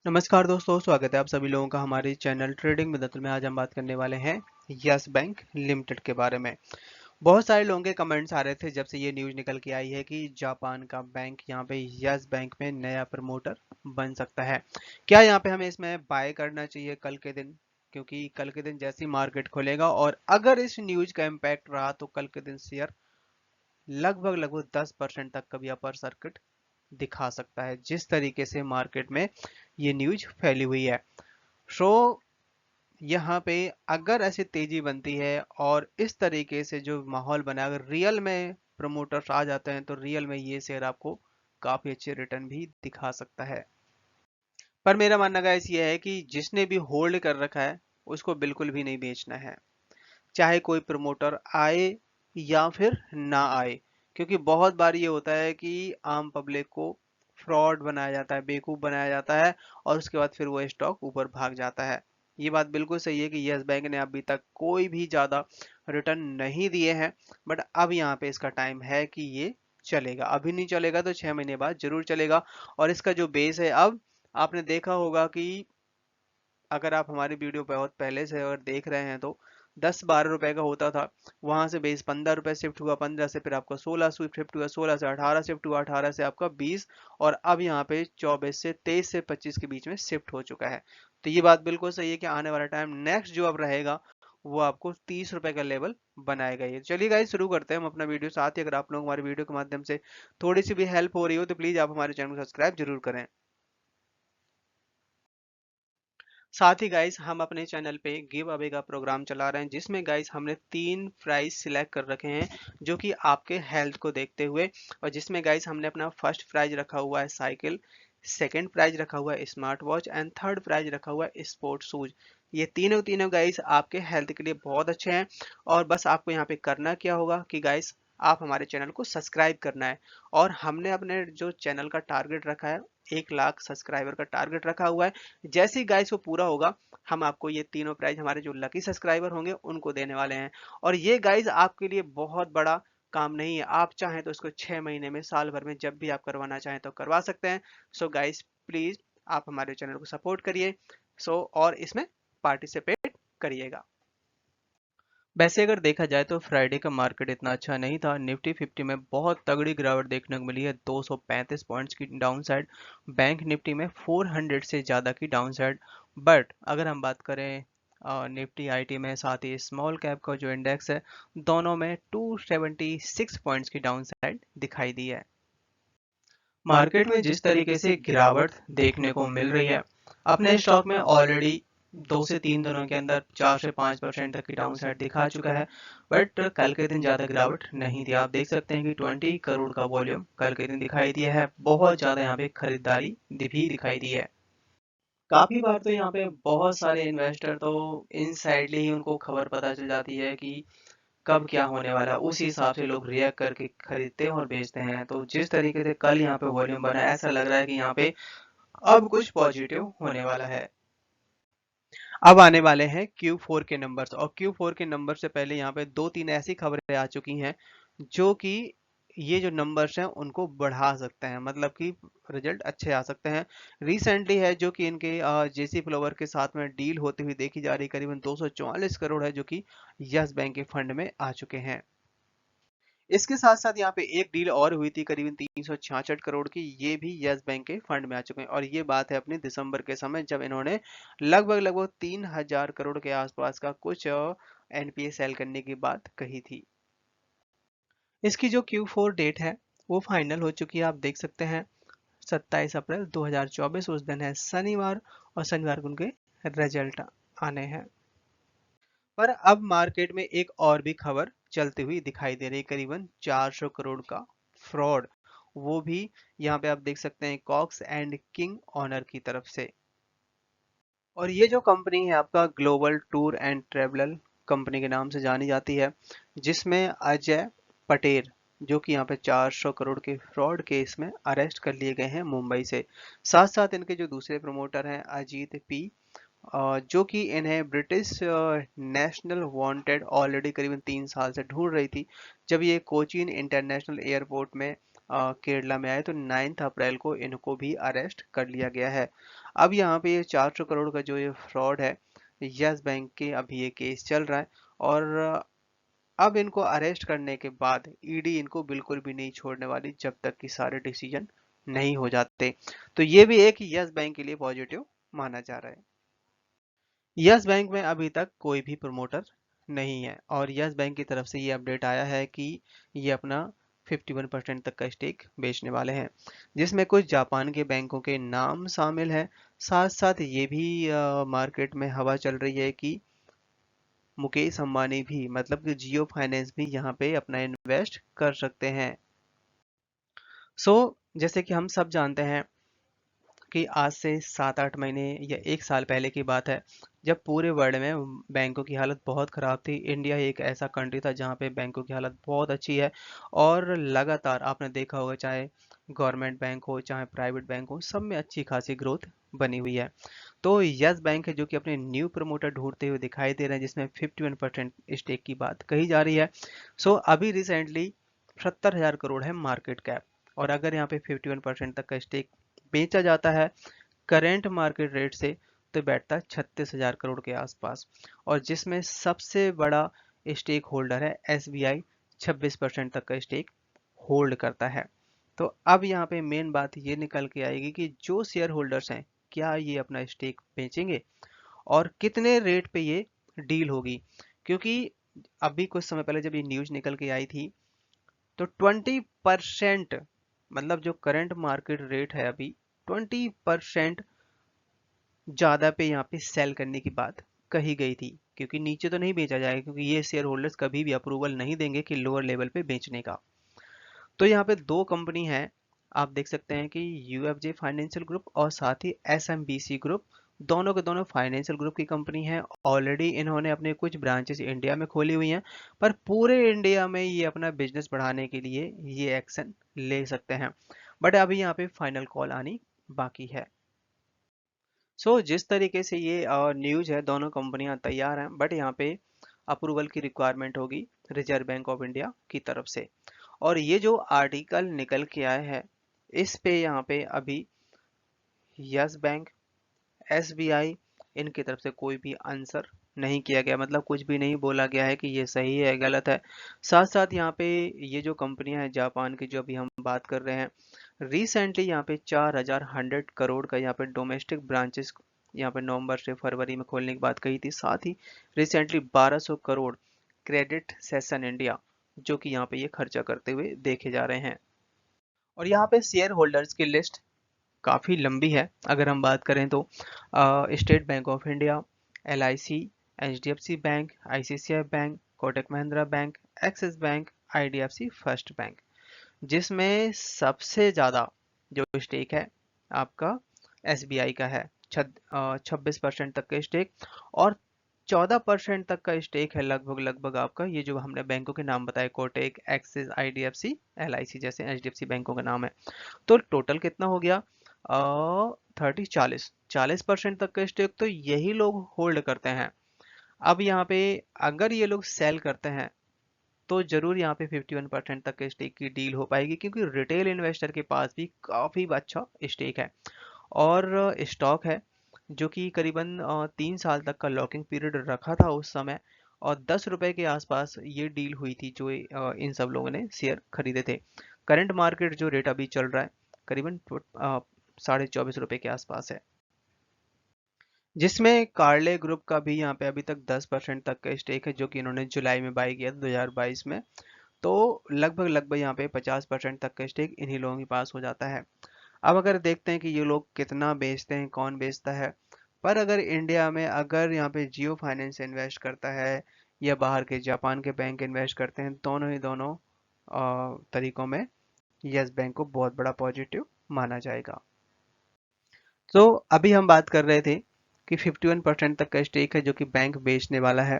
नमस्कार दोस्तों, स्वागत है आप सभी लोगों का हमारे चैनल ट्रेडिंग में। आज हम बात करने वाले हैं यस बैंक लिमिटेड के बारे में। बहुत सारे लोगों के कमेंट्स आ रहे थे जब से ये न्यूज़ निकल के आई है कि जापान का बैंक यहाँ पे यस बैंक में नया प्रमोटर बन सकता है। क्या यहाँ पे हमें इसमें बाय करना चाहिए कल के दिन? क्योंकि कल के दिन जैसे ही मार्केट खुलेगा और अगर इस न्यूज़ का इम्पैक्ट रहा तो कल के दिन शेयर लगभग लगभग 10% तक का भी अपर सर्किट दिखा सकता है, जिस तरीके से मार्केट में ये न्यूज फैली हुई है। सो यहाँ पे अगर ऐसी तेजी बनती है और इस तरीके से जो माहौल बना, अगर रियल में प्रमोटर्स आ जाते हैं तो रियल में ये शेयर आपको काफी अच्छे रिटर्न भी दिखा सकता है। पर मेरा मानना गाइस ये है कि जिसने भी होल्ड कर रखा है उसको बिल्कुल भी नहीं बेचना है, चाहे कोई प्रमोटर आए या फिर ना आए। क्योंकि बहुत बार ये होता है कि आम पब्लिक को फ्रॉड बनाया जाता है, बेवकूफ बनाया जाता है और उसके बाद फिर वो स्टॉक ऊपर भाग जाता है। ये बात बिल्कुल सही है कि यस बैंक ने अभी तक कोई भी ज्यादा रिटर्न नहीं दिए हैं, बट अब यहाँ पे इसका टाइम है कि ये चलेगा। अभी नहीं चलेगा तो 6 महीने बाद जरूर चलेगा। और इसका जो बेस है, अब आपने देखा होगा कि अगर आप हमारी वीडियो बहुत पहले से अगर देख रहे हैं तो 10-12 रुपए का होता था, वहां से बेस 15 रुपए शिफ्ट हुआ, 15 से फिर आपका 16 शिफ्ट हुआ, 16 से 18 शिफ्ट हुआ, 18 से आपका 20 और अब यहाँ पे 24 से 23 से 25 के बीच में शिफ्ट हो चुका है। तो ये बात बिल्कुल सही है कि आने वाला टाइम नेक्स्ट जो अब रहेगा वो आपको 30 रुपए का लेवल बनाएगा। ये चलिए गाइस, शुरू करते हैं हम अपना वीडियो। साथ ही अगर आप लोग हमारे वीडियो के माध्यम से थोड़ी सी भी हेल्प हो रही हो तो प्लीज आप हमारे चैनल को सब्सक्राइब जरूर करें। साथ ही गाइस हम अपने चैनल पे गिव अवे का प्रोग्राम चला रहे हैं, जिसमें गाइस हमने 3 प्राइज सिलेक्ट कर रखे हैं जो कि आपके हेल्थ को देखते हुए। और जिसमें गाइस हमने अपना फर्स्ट प्राइज रखा हुआ है साइकिल, सेकंड प्राइज रखा हुआ है smart watch and third prize रखा हुआ है स्पोर्ट शूज। ये तीनों तीनों गाइस आपके हेल्थ के लिए बहुत अच्छे हैं। और बस आपको यहाँ पे करना क्या होगा कि गाइस आप हमारे चैनल को सब्सक्राइब करना है। और हमने अपने जो चैनल का टारगेट रखा है, 1 लाख सब्सक्राइबर का टारगेट रखा हुआ है। जैसे ही गाइस वो पूरा होगा हम आपको ये तीनों प्राइज हमारे जो लकी सब्सक्राइबर होंगे उनको देने वाले हैं। और ये गाइस आपके लिए बहुत बड़ा काम नहीं है, आप चाहें तो इसको 6 महीने में, साल भर में जब भी आप करवाना चाहें तो करवा सकते हैं। सो गाइस प्लीज आप हमारे चैनल को सपोर्ट करिए। और इसमें पार्टिसिपेट करिएगा। वैसे अगर देखा जाए तो फ्राइडे का मार्केट इतना अच्छा नहीं था। निफ्टी 50 में बहुत तगड़ी गिरावट देखने को मिली है, 235 पॉइंट्स की डाउन साइड। बैंक निफ्टी में 400 से ज़्यादा की डाउन साइड। बट अगर हम बात करें निफ्टी आईटी में, साथ ही स्मॉल कैप का जो इंडेक्स है, दोनों में 276 पॉइंट्स की डाउन साइड दिखाई दी है। मार्केट में जिस तरीके से गिरावट देखने को मिल रही है, अपने स्टॉक में ऑलरेडी 2 से 3 दिनों के अंदर 4 से 5% तक की डाउन साइड दिखा चुका है। बट कल के दिन ज़्यादा गिरावट नहीं थी। आप देख सकते हैं कि 20 करोड़ का वॉल्यूम कल के दिन दिखाई दिया है। बहुत ज़्यादा यहाँ पे खरीदारी भी दिखाई दी है। काफी बार तो यहाँ पे बहुत सारे इन्वेस्टर तो इनसाइडली ही उनको खबर पता चल जाती है कि कब क्या होने वाला है, उस हिसाब से लोग रिएक्ट करके खरीदते हैं और बेचते हैं। तो जिस तरीके से कल यहाँ पे वॉल्यूम बना है, ऐसा लग रहा है कि यहाँ पे अब कुछ पॉजिटिव होने वाला है। अब आने वाले हैं Q4 के नंबर्स, और Q4 के नंबर से पहले यहाँ पे 2-3 ऐसी खबरें आ चुकी हैं जो कि ये जो नंबर्स हैं उनको बढ़ा सकते हैं, मतलब कि रिजल्ट अच्छे आ सकते हैं। रिसेंटली है जो कि इनके जेसी फ्लोवर के साथ में डील होती हुई देखी जा रही, करीबन 244 करोड़ है जो कि यस बैंक के फंड में आ चुके हैं। इसके साथ साथ यहाँ पे एक डील और हुई थी करीबन 366 करोड़ की, ये भी यस बैंक के फंड में आ चुके हैं। और ये बात है अपने दिसंबर के समय, जब इन्होंने लगभग लगभग 3000 करोड़ के आसपास का कुछ एनपीए सेल करने की बात कही थी। इसकी जो Q4 डेट है वो फाइनल हो चुकी है, आप देख सकते हैं 27 अप्रैल 2024, उस दिन है शनिवार। और शनिवार को उनके रिजल्ट आने हैं। पर अब मार्केट में एक और भी खबर चलती हुई दिखाई दे रही है, करीबन 400 करोड़ का फ्रॉड, वो भी यहाँ पे आप देख सकते हैं कॉक्स एंड किंग ऑनर की तरफ से। और ये जो कंपनी है आपका global tour and travel company के नाम से जानी जाती है, जिसमें अजय पटेल जो कि यहाँ पे 400 करोड़ के फ्रॉड केस में अरेस्ट कर लिए गए हैं मुंबई से। साथ साथ इनके जो दूसरे प्रमोटर हैं अजीत पी, जो कि इन्हें ब्रिटिश नेशनल वांटेड ऑलरेडी करीबन 3 साल से ढूंढ रही थी, जब ये कोचीन इंटरनेशनल एयरपोर्ट में केरला में आए, तो 9 अप्रैल को इनको भी अरेस्ट कर लिया गया है। अब यहाँ पे ये 400 करोड़ का जो ये फ्रॉड है, यस बैंक के अभी ये केस चल रहा है, और अब इनको अरेस्ट करने के बाद ईडी इनको बिल्कुल भी नहीं छोड़ने वाली जब तक कि सारे डिसीजन नहीं हो जाते। तो ये भी एक यस बैंक के लिए पॉजिटिव माना जा रहा है। यस बैंक में अभी तक कोई भी प्रमोटर नहीं है, और यस बैंक की तरफ से ये अपडेट आया है कि ये अपना 51% तक का स्टेक बेचने वाले हैं, जिसमें कुछ जापान के बैंकों के नाम शामिल हैं। साथ साथ ये भी मार्केट में हवा चल रही है कि मुकेश अंबानी भी, मतलब कि जियो फाइनेंस भी यहाँ पे अपना इन्वेस्ट कर सकते हैं। जैसे कि हम सब जानते हैं कि आज से 7-8 महीने या 1 साल पहले की बात है, जब पूरे वर्ल्ड में बैंकों की हालत बहुत ख़राब थी। इंडिया एक ऐसा कंट्री था जहाँ पे बैंकों की हालत बहुत अच्छी है, और लगातार आपने देखा होगा, चाहे गवर्नमेंट बैंक हो चाहे प्राइवेट बैंक हो, सब में अच्छी खासी ग्रोथ बनी हुई है। तो यस बैंक है जो कि अपने न्यू प्रमोटर ढूंढते हुए दिखाई दे रहे हैं, जिसमें 51% स्टेक की बात कही जा रही है। अभी रिसेंटली 70,000 करोड़ है मार्केट कैप, और अगर यहाँ पे 51% तक का स्टेक बेचा जाता है करेंट मार्केट रेट से, तो बैठता है 36,000 करोड़ के आसपास, और जिसमें सबसे बड़ा स्टेक होल्डर है एसबीआई, 26% तक का स्टेक होल्ड करता है। तो अब यहाँ पे मेन बात ये निकल के आएगी कि जो शेयर होल्डर्स हैं, क्या ये अपना स्टेक बेचेंगे, और कितने रेट पे ये डील होगी। क्योंकि अभी कुछ समय पहले जब ये न्यूज निकल के आई थी, तो 20%, मतलब जो करंट मार्केट रेट है अभी, 20% ज्यादा पे यहाँ पे सेल करने की बात कही गई थी, क्योंकि नीचे तो नहीं बेचा जाएगा, क्योंकि ये शेयर होल्डर्स कभी भी अप्रूवल नहीं देंगे कि लोअर लेवल पे बेचने का। तो यहाँ पे दो कंपनी है, आप देख सकते हैं कि यूएफजे फाइनेंशियल ग्रुप और साथ ही एसएमबीसी ग्रुप, दोनों के दोनों फाइनेंशियल ग्रुप की कंपनी है। ऑलरेडी इन्होंने अपने कुछ ब्रांचेस इंडिया में खोली हुई हैं, पर पूरे इंडिया में ये अपना बिजनेस बढ़ाने के लिए ये एक्शन ले सकते हैं, बट अभी यहाँ पे फाइनल कॉल आनी बाकी है। जिस तरीके से ये न्यूज है, दोनों कंपनियां तैयार हैं, बट यहाँ पे अप्रूवल की रिक्वायरमेंट होगी रिजर्व बैंक ऑफ इंडिया की तरफ से। और ये जो आर्टिकल निकल के आया है, इस पे यहाँ पे अभी यस बैंक, एसबीआई, इनकी तरफ से कोई भी आंसर नहीं किया गया, मतलब कुछ भी नहीं बोला गया है कि ये सही है गलत है। साथ साथ यहाँ पे ये जो कंपनियां हैं जापान की, जो अभी हम बात कर रहे हैं, रिसेंटली यहाँ पे 4,100 करोड़ का यहाँ पे डोमेस्टिक ब्रांचेस यहाँ पे नवंबर से फरवरी में खोलने की बात कही थी। साथ ही recently 1,200 crore credit session India, जो कि यहाँ पे ये खर्चा करते हुए देखे जा रहे हैं। और यहाँ पे शेयर होल्डर्स की लिस्ट काफ़ी लंबी है। अगर हम बात करें तो state bank of India, LIC, HDFC bank, ICICI bank, Kotak Mahindra bank, axis bank, IDFC first bank, जिसमें सबसे ज़्यादा जो स्टेक है आपका एसबीआई का है, 26% तक का स्टेक, और 14% तक का स्टेक है लगभग लगभग आपका ये जो हमने बैंकों के नाम बताए, कोटक, एक्सिस, आईडीएफसी, एलआईसी जैसे एचडीएफसी बैंकों का नाम है। तो टोटल कितना हो गया, 40% तक का स्टेक तो यही लोग होल्ड करते हैं। अब यहाँ पे अगर ये लोग सेल करते हैं, तो जरूर यहाँ पे 51% तक के स्टेक की डील हो पाएगी, क्योंकि रिटेल इन्वेस्टर के पास भी काफ़ी अच्छा स्टेक है, और स्टॉक है जो कि करीबन 3 साल तक का लॉकिंग पीरियड रखा था उस समय, और 10 रुपए के आसपास ये डील हुई थी जो इन सब लोगों ने शेयर खरीदे थे। करंट मार्केट जो रेट अभी चल रहा है करीबन 24.5 रुपए के आसपास है, जिसमें कार्ले ग्रुप का भी यहाँ पे अभी तक 10% तक का स्टेक है, जो कि इन्होंने जुलाई में बाई किया था 2022 में। तो लगभग लगभग यहाँ पे 50% तक का स्टेक इन्हीं लोगों के पास हो जाता है। अब अगर देखते हैं कि ये लोग कितना बेचते हैं, कौन बेचता है, पर अगर इंडिया में अगर यहाँ पे जियो फाइनेंस इन्वेस्ट करता है, या बाहर के जापान के बैंक इन्वेस्ट करते हैं, दोनों ही दोनों तरीकों में यस बैंक को बहुत बड़ा पॉजिटिव माना जाएगा। अभी हम बात कर रहे थे कि 51% तक का स्टेक है जो कि बैंक बेचने वाला है।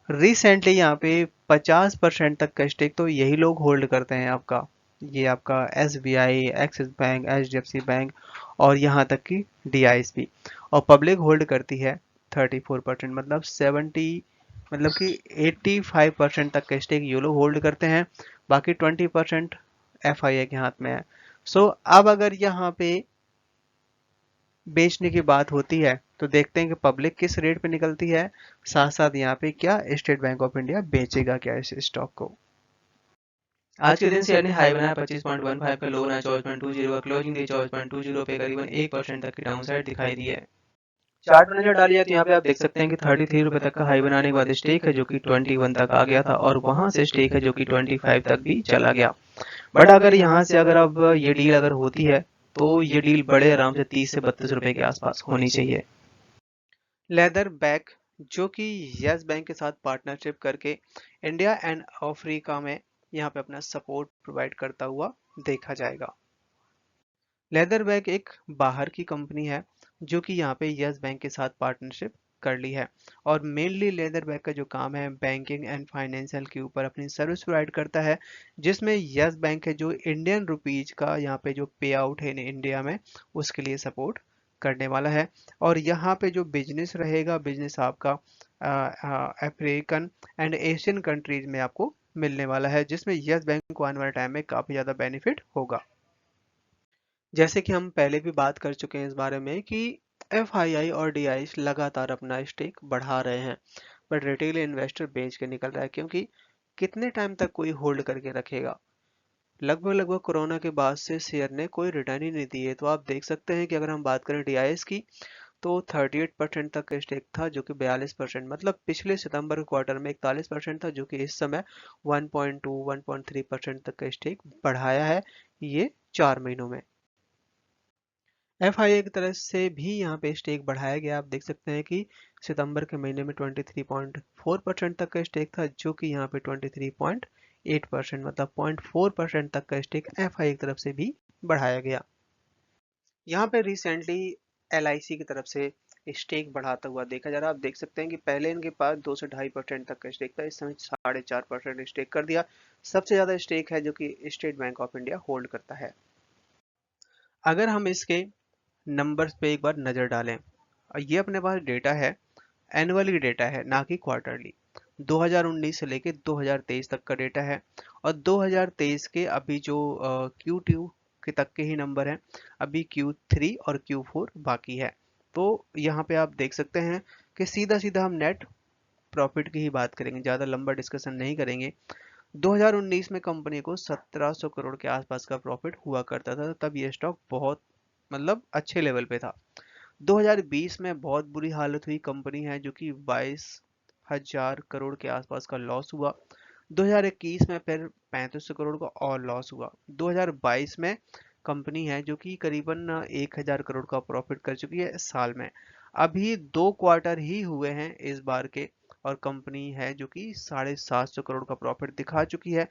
रिसेंटली यहाँ पे 50% तक का स्टेक तो यही लोग होल्ड करते हैं आपका, ये आपका SBI, axis bank, HDFC bank, और यहाँ तक कि डीआईएसपी, और पब्लिक होल्ड करती है 34%, मतलब 70, मतलब कि 85% तक का स्टेक ये लोग होल्ड करते हैं। बाकी 20% FII के हाथ में है। सो अब अगर यहाँ पे बेचने की बात होती है तो देखते हैं कि पब्लिक किस रेट पे निकलती है, साथ साथ यहाँ पे क्या स्टेट बैंक ऑफ इंडिया बेचेगा क्या इस स्टॉक को। आज के दिन शेयर ने हाई बनाया 25.15 का, लो बनाया 24.20 का, क्लोजिंग दी 24.20 पे, करीबन 1% तक की डाउनसाइड दिखाई दी है। चार्ट में नजर डालिए तो यहाँ पे आप देख सकते हैं कि 33 रुपए तक का हाई बनाने के बाद स्टेक है जो कि 21 तक आ गया था, और वहां से स्टेक है जो कि 25 तक भी चला गया। बट अगर यहाँ से अगर अब ये डील अगर होती है तो ये डील बड़े आराम से 30 से 32 रुपए के आसपास होनी चाहिए। लेदर बैक जो कि यस बैंक के साथ पार्टनरशिप करके इंडिया एंड अफ्रीका में यहाँ पे अपना सपोर्ट प्रोवाइड करता हुआ देखा जाएगा। लेदर बैग एक बाहर की कंपनी है जो कि यहाँ पे यस बैंक के साथ पार्टनरशिप कर ली है, और मेनली लेदर बैग का जो काम है बैंकिंग एंड फाइनेंशियल के ऊपर अपनी सर्विस प्रोवाइड करता है, जिसमें यस बैंक है जो इंडियन रुपीज का यहाँ पे जो पे आउट है इंडिया में उसके लिए सपोर्ट करने वाला है। और यहाँ पे जो बिजनेस रहेगा, बिजनेस आपका अफ्रीकन एंड एशियन कंट्रीज में आपको मिलने वाला है, जिसमें यस बैंक को आने वाले टाइम में काफी ज्यादा बेनिफिट होगा। जैसे कि हम पहले भी बात कर चुके हैं इस बारे में कि FII और DI लगातार अपना स्टेक बढ़ा रहे हैं, बट रिटेल इन्वेस्टर बेच के निकल रहा है, क्योंकि कितने टाइम तक कोई होल्ड करके रखेगा। लगभग लगभग कोरोना के बाद से शेयर ने कोई रिटर्न ही नहीं दी है। तो आप देख सकते हैं कि अगर हम बात करें DIs की तो 38% तक का स्टेक था जो कि 42%, मतलब पिछले सितंबर क्वार्टर में 41% था, जो कि इस समय 1.2 1.3% तक का स्टेक बढ़ाया है ये 4 महीनों में। FII की तरफ से भी यहाँ पे स्टेक बढ़ाया गया। आप देख सकते हैं कि सितंबर के महीने में 23.4% तक का स्टेक था, जो कि यहाँ पे 23.8%, मतलब 0.4% तक का स्टेक FII की तरफ से भी बढ़ाया गया। यहाँ पे रिसेंटली LIC की तरफ से स्टेक बढ़ाता हुआ देखा जा रहा है। आप देख सकते हैं कि पहले इनके पास 2 से 2.5% तक का स्टेक था, इस समय 4.5% स्टेक कर दिया। सबसे ज्यादा स्टेक है जो कि state bank of India hold करता है। अगर हम इसके नंबर्स पे एक बार नजर डालें, और ये अपने पास डेटा है, एनुअली डेटा है ना कि क्वार्टरली। 2019 से लेके 2023 तक का डेटा है, और 2023 के अभी जो Q2 के तक के ही नंबर हैं, अभी Q3 और Q4 बाकी है। तो यहाँ पे आप देख सकते हैं कि सीधा सीधा हम नेट प्रॉफिट की ही बात करेंगे, ज़्यादा लंबा डिस्कशन नहीं करेंगे। 2019 में कंपनी को 1700 करोड़ के आसपास का प्रॉफिट हुआ करता था, तब ये स्टॉक बहुत मतलब अच्छे लेवल पे था। 2020 में बहुत बुरी हालत हुई, कंपनी है जो कि 22,000 करोड़ के आसपास का लॉस हुआ। 2021 में फिर 3500 करोड़ का और लॉस हुआ। 2022 में कंपनी है जो कि करीबन 1000 करोड़ का प्रॉफिट कर चुकी है इस साल में। अभी 2 क्वार्टर ही हुए हैं इस बार के, और कंपनी है जो कि 750 करोड़ का प्रॉफिट दिखा चुकी है।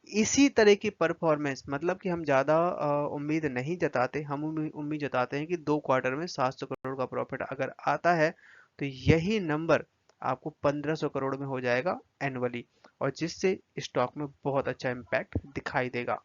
इसी तरह की परफॉर्मेंस, मतलब कि हम ज़्यादा उम्मीद नहीं जताते, हम उम्मीद जताते हैं कि 2 क्वार्टर में 700 करोड़ का प्रॉफिट अगर आता है तो यही नंबर आपको 1500 करोड़ में हो जाएगा एनुअली, और जिससे स्टॉक में बहुत अच्छा इम्पैक्ट दिखाई देगा।